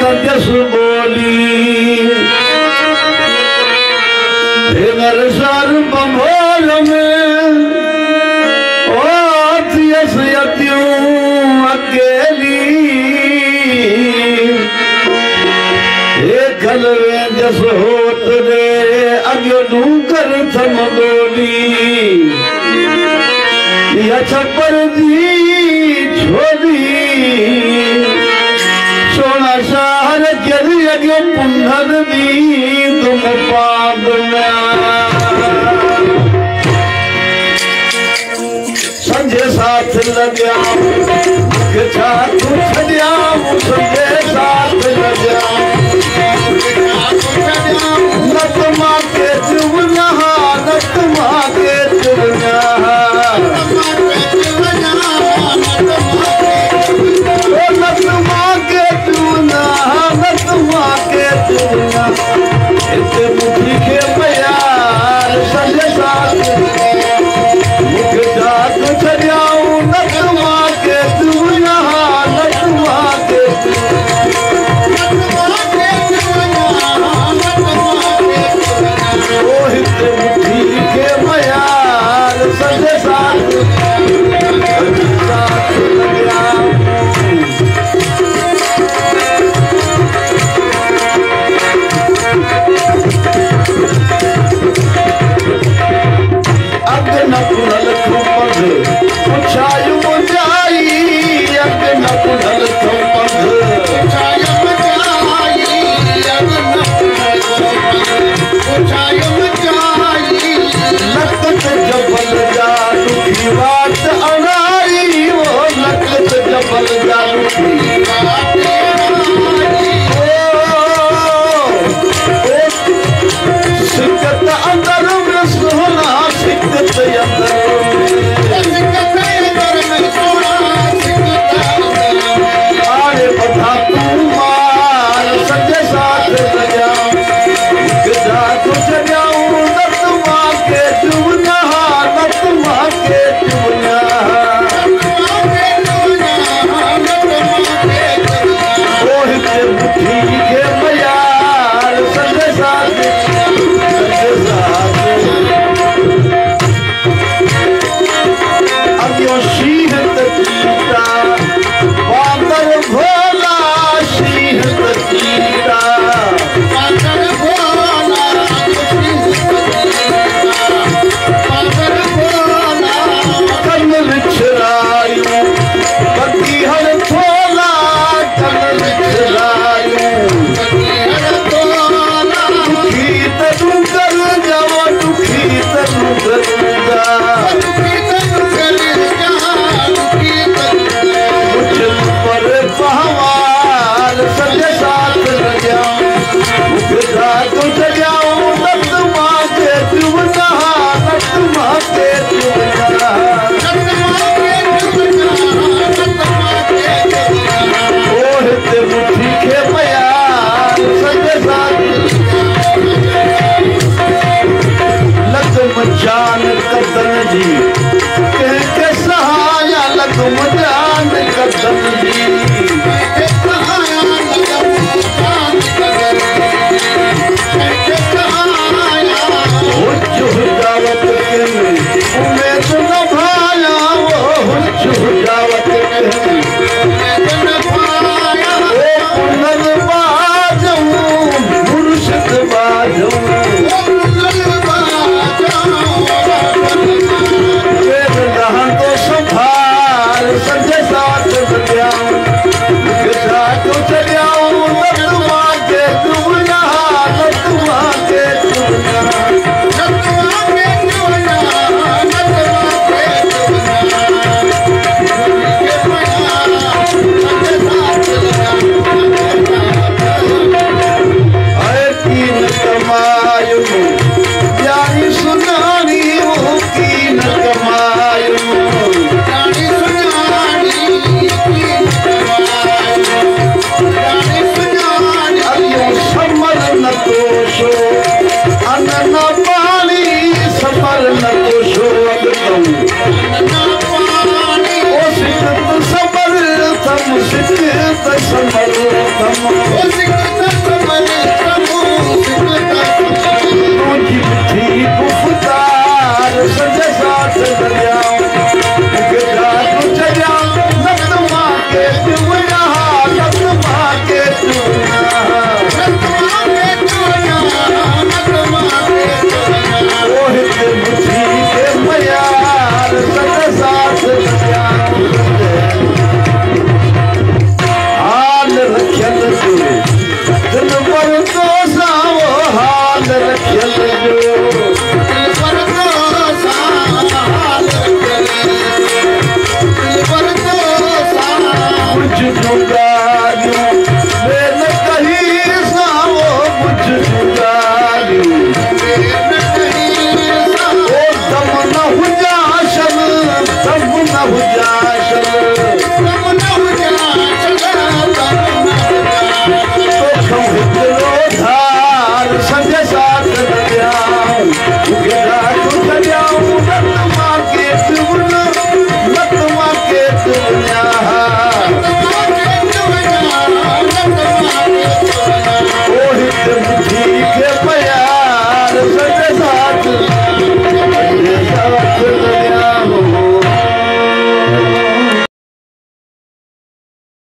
संजस बोली भेगर सर बंभोल में ओथियस यत्यूं अकेली खलवे जस होत रे अग्यो डूकर थम बोली या छप्पर दी छोड़ी सोना शहर जरी अग्यो पुंधर दी तुम पाग संजय साथ लग्या छा तू छड़िया संजय साथ लग्या नतमा के चुवना नतमा के चुवना नतमा के चुवना नतमा के चुवना इतने मुखी के प्यार संजय साथ मुख जात छड़ियाऊं नतमा के चुवना नतमा के जान कदन जी के सहाया लगुम जान कदन जी हुजावत के उमेद न भाया वो हुजावत के पुनर बाजूं मुर्शिद बाजूं संजय साथ बजाऊं तो चलियाऊं नतमा के चुवना नतमा के चुवना अरे कीन कमायूं यारी सुनानी हो कीन कमायूं समर हाल रखियल